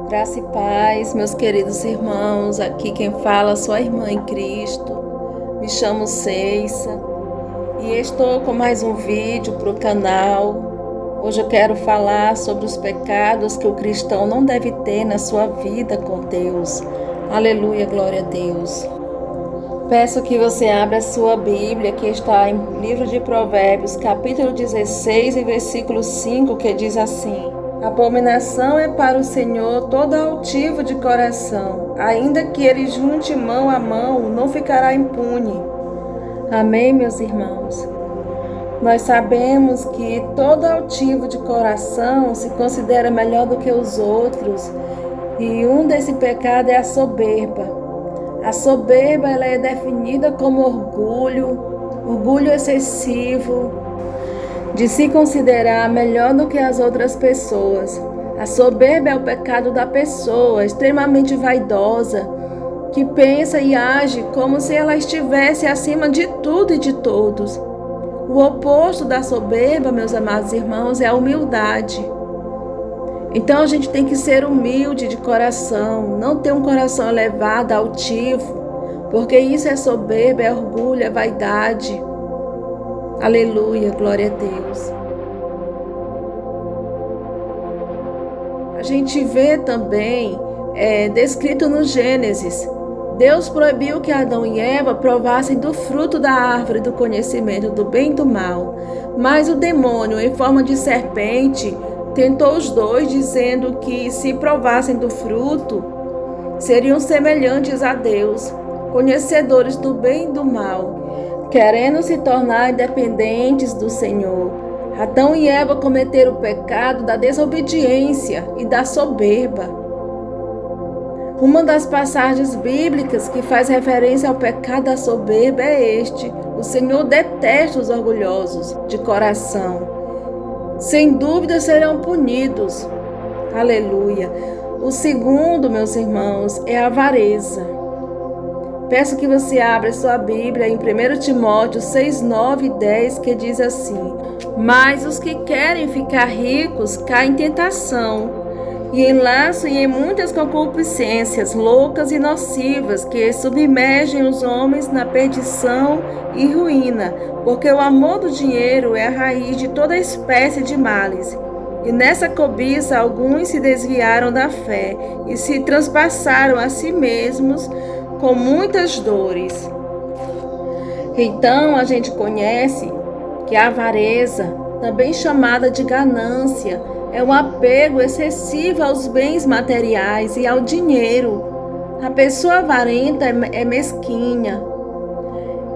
Graça e paz, meus queridos irmãos, aqui quem fala sou a irmã em Cristo, me chamo Ceissa e estou com mais um vídeo para o canal. Hoje eu quero falar sobre os pecados que o cristão não deve ter na sua vida com Deus. Aleluia, glória a Deus. Peço que você abra a sua Bíblia, que está em livro de Provérbios, capítulo 16 e versículo 5, que diz assim: Abominação é para o Senhor todo altivo de coração, ainda que ele junte mão a mão, não ficará impune. Amém, meus irmãos? Nós sabemos que todo altivo de coração se considera melhor do que os outros, e um desse pecado é a soberba. A soberba ela é definida como orgulho excessivo, de se considerar melhor do que as outras pessoas. A soberba é o pecado da pessoa extremamente vaidosa, que pensa e age como se ela estivesse acima de tudo e de todos. O oposto da soberba, meus amados irmãos, é a humildade. Então a gente tem que ser humilde de coração, não ter um coração elevado, altivo, porque isso é soberba, é orgulho, é vaidade. Aleluia, glória a Deus. A gente vê também, descrito no Gênesis, Deus proibiu que Adão e Eva provassem do fruto da árvore do conhecimento do bem e do mal. Mas o demônio, em forma de serpente, tentou os dois, dizendo que se provassem do fruto, seriam semelhantes a Deus, conhecedores do bem e do mal, querendo se tornar independentes do Senhor. Adão e Eva cometeram o pecado da desobediência e da soberba. Uma das passagens bíblicas que faz referência ao pecado da soberba é este: o Senhor detesta os orgulhosos de coração. Sem dúvida serão punidos. Aleluia. O segundo, meus irmãos, é a avareza. Peço que você abra sua Bíblia em 1 Timóteo 6, 9 e 10, que diz assim: Mas os que querem ficar ricos caem em tentação, e em laço e em muitas concupiscências loucas e nocivas, que submergem os homens na perdição e ruína, porque o amor do dinheiro é a raiz de toda espécie de males. E nessa cobiça alguns se desviaram da fé e se transpassaram a si mesmos com muitas dores. Então a gente conhece que a avareza, também chamada de ganância, é um apego excessivo aos bens materiais e ao dinheiro. A pessoa avarenta é mesquinha.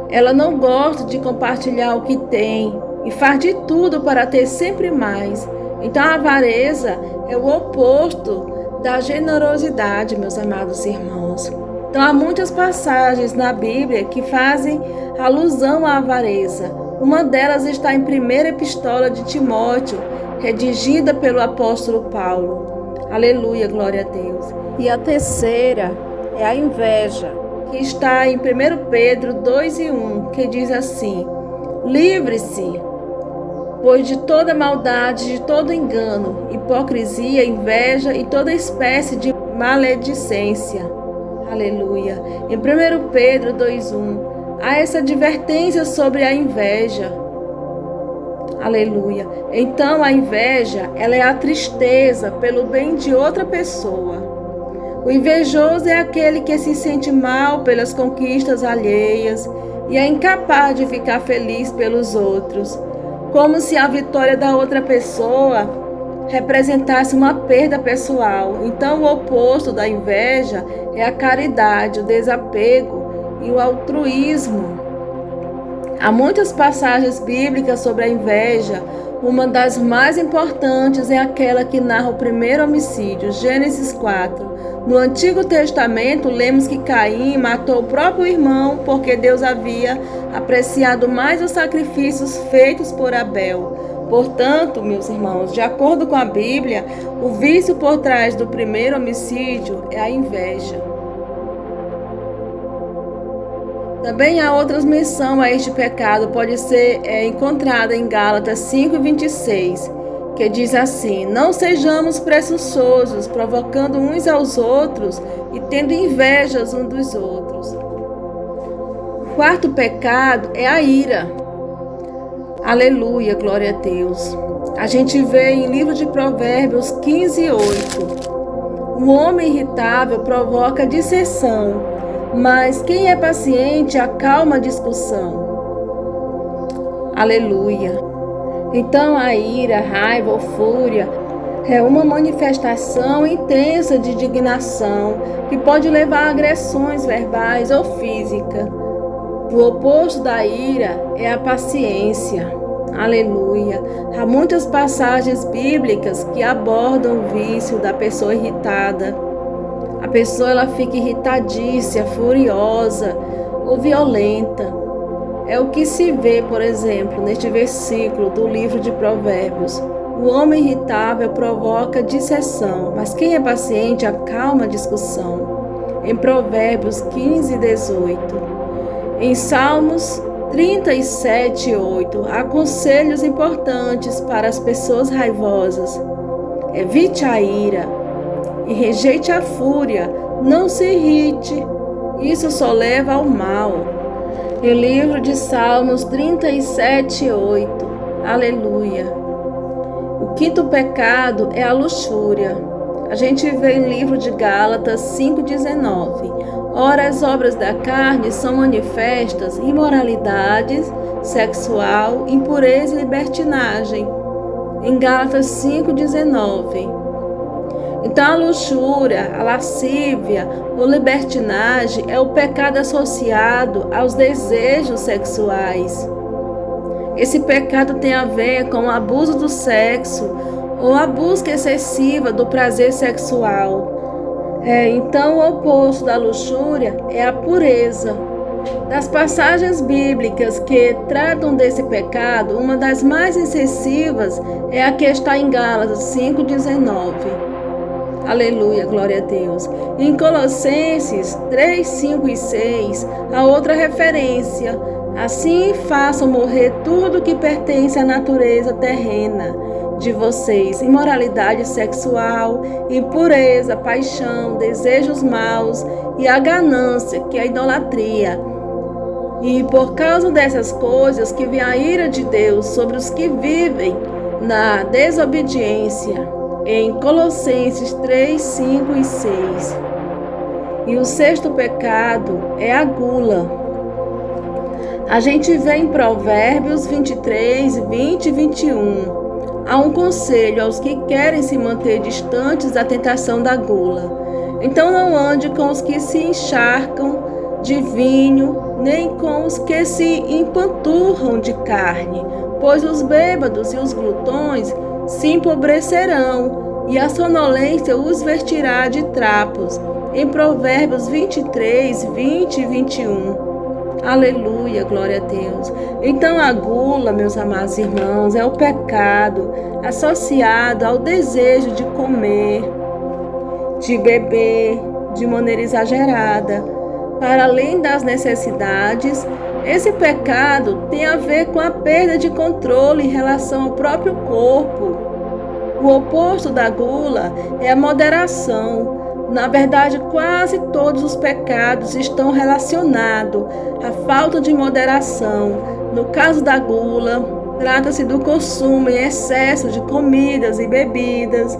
Ela não gosta de compartilhar o que tem e faz de tudo para ter sempre mais. Então a avareza é o oposto da generosidade, meus amados irmãos. Então há muitas passagens na Bíblia que fazem alusão à avareza. Uma delas está em 1ª Epístola de Timóteo, redigida pelo apóstolo Paulo. Aleluia, glória a Deus. E a terceira é a inveja, que está em 1 Pedro 2 e 1, que diz assim: Livre-se, pois de toda maldade, de todo engano, hipocrisia, inveja e toda espécie de maledicência. Aleluia. Em 1 Pedro 2:1, há essa advertência sobre a inveja. Aleluia. Então a inveja, ela é a tristeza pelo bem de outra pessoa. O invejoso é aquele que se sente mal pelas conquistas alheias e é incapaz de ficar feliz pelos outros, como se a vitória da outra pessoa representasse uma perda pessoal. Então o oposto da inveja é a caridade, o desapego e o altruísmo. Há muitas passagens bíblicas sobre a inveja. Uma das mais importantes é aquela que narra o primeiro homicídio, Gênesis 4. No Antigo Testamento, lemos que Caim matou o próprio irmão porque Deus havia apreciado mais os sacrifícios feitos por Abel. Portanto, meus irmãos, de acordo com a Bíblia, o vício por trás do primeiro homicídio é a inveja. Também há outras menções a este pecado, pode ser encontrada em Gálatas 5:26. que diz assim: não sejamos presunçosos, provocando uns aos outros e tendo invejas uns dos outros. O quarto pecado é a ira. Aleluia, glória a Deus. A gente vê em livro de Provérbios 15:8. O homem irritável provoca dissensão, mas quem é paciente acalma a discussão. Aleluia. Então a ira, a raiva ou fúria é uma manifestação intensa de indignação que pode levar a agressões verbais ou físicas. O oposto da ira é a paciência. Aleluia. Há muitas passagens bíblicas que abordam o vício da pessoa irritada. A pessoa ela fica irritadiça, furiosa ou violenta. É o que se vê, por exemplo, neste versículo do livro de Provérbios. O homem irritável provoca dissensão, mas quem é paciente acalma a discussão. Em Provérbios 15:18. Em Salmos 37:8, há conselhos importantes para as pessoas raivosas. Evite a ira e rejeite a fúria. Não se irrite, isso só leva ao mal. E o livro de Salmos 37:8. Aleluia. O quinto pecado é a luxúria. A gente vê em livro de Gálatas 5:19. Ora, as obras da carne são manifestas: imoralidade sexual, impureza e libertinagem. Em Gálatas 5:19. Então a luxúria, a lascívia ou libertinagem é o pecado associado aos desejos sexuais. Esse pecado tem a ver com o abuso do sexo ou a busca excessiva do prazer sexual. Então o oposto da luxúria é a pureza. Das passagens bíblicas que tratam desse pecado, uma das mais incisivas é a que está em Gálatas 5:19. Aleluia, glória a Deus. Em Colossenses 3, 5 e 6, há outra referência. Assim façam morrer tudo que pertence à natureza terrena de vocês: imoralidade sexual, impureza, paixão, desejos maus e a ganância, que é a idolatria. E por causa dessas coisas que vem a ira de Deus sobre os que vivem na desobediência. Em Colossenses 3, 5 e 6. E o sexto pecado é a gula. A gente vê em Provérbios 23, 20 e 21. Há um conselho aos que querem se manter distantes da tentação da gula. Então não ande com os que se encharcam de vinho, nem com os que se empanturram de carne, pois os bêbados e os glutões se empobrecerão, e a sonolência os vestirá de trapos. Em Provérbios 23, 20 e 21. Aleluia, glória a Deus. Então a gula, meus amados irmãos, é o pecado associado ao desejo de comer, de beber de maneira exagerada, para além das necessidades. Esse pecado tem a ver com a perda de controle em relação ao próprio corpo. O oposto da gula é a moderação. Na verdade, quase todos os pecados estão relacionados à falta de moderação. No caso da gula, trata-se do consumo em excesso de comidas e bebidas,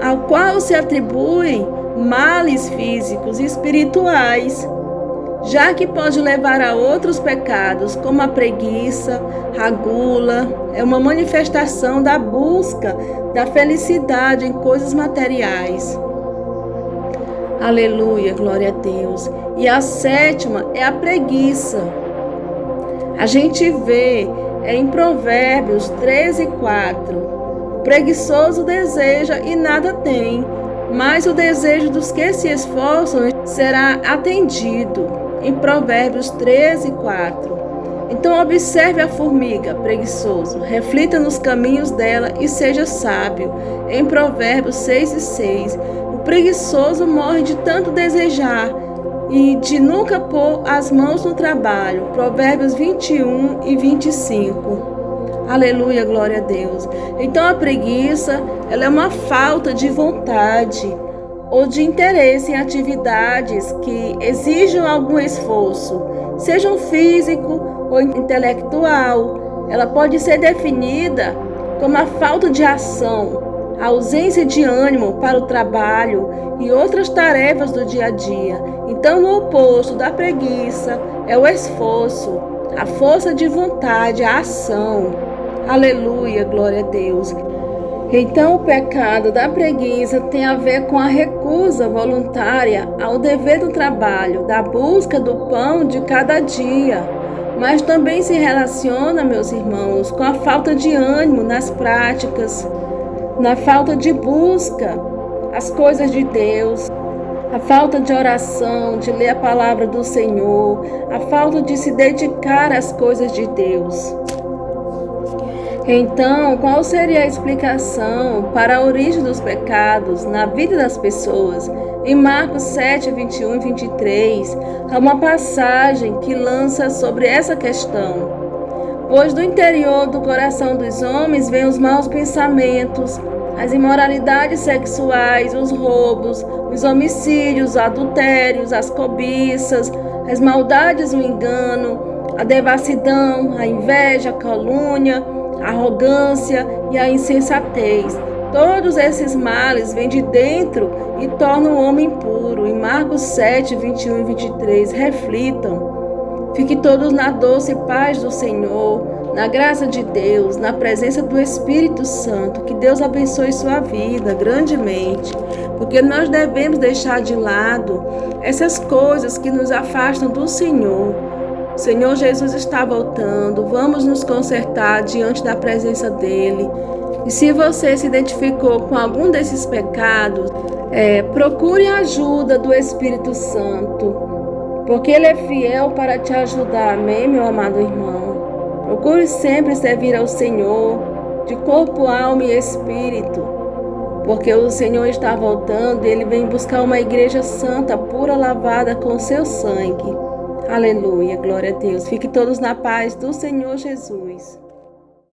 ao qual se atribuem males físicos e espirituais, já que pode levar a outros pecados, como a preguiça. A gula é uma manifestação da busca da felicidade em coisas materiais. Aleluia, glória a Deus. E a sétima é a preguiça. A gente vê em Provérbios 13, 4. O preguiçoso deseja e nada tem, mas o desejo dos que se esforçam será atendido. Em Provérbios 13, 4. Então observe a formiga, preguiçoso, reflita nos caminhos dela e seja sábio. Em Provérbios 6 e 6. O preguiçoso morre de tanto desejar e de nunca pôr as mãos no trabalho. Provérbios 21 e 25. Aleluia, glória a Deus. Então a preguiça, ela é uma falta de vontade ou de interesse em atividades que exijam algum esforço, sejam físico ou intelectual. Ela pode ser definida como a falta de ação, a ausência de ânimo para o trabalho e outras tarefas do dia a dia. Então, o oposto da preguiça é o esforço, a força de vontade, a ação. Aleluia, glória a Deus. Então, o pecado da preguiça tem a ver com a recusa voluntária ao dever do trabalho, da busca do pão de cada dia. Mas também se relaciona, meus irmãos, com a falta de ânimo nas práticas, na falta de busca às coisas de Deus, a falta de oração, de ler a palavra do Senhor, a falta de se dedicar às coisas de Deus. Então, qual seria a explicação para a origem dos pecados na vida das pessoas? Em Marcos 7, 21 e 23, há uma passagem que lança sobre essa questão. Pois do interior do coração dos homens vêm os maus pensamentos, as imoralidades sexuais, os roubos, os homicídios, os adultérios, as cobiças, as maldades, o engano, a devassidão, a inveja, a calúnia, a arrogância e a insensatez. Todos esses males vêm de dentro e tornam o homem impuro. Em Marcos 7, 21 e 23, reflitam. Fiquem todos na doce paz do Senhor, na graça de Deus, na presença do Espírito Santo. Que Deus abençoe sua vida grandemente, porque nós devemos deixar de lado essas coisas que nos afastam do Senhor. O Senhor Jesus está voltando, vamos nos consertar diante da presença dEle. E se você se identificou com algum desses pecados, procure a ajuda do Espírito Santo, porque Ele é fiel para te ajudar, amém, meu amado irmão? Procure sempre servir ao Senhor, de corpo, alma e espírito, porque o Senhor está voltando e Ele vem buscar uma igreja santa, pura, lavada com seu sangue. Aleluia, glória a Deus. Fiquem todos na paz do Senhor Jesus.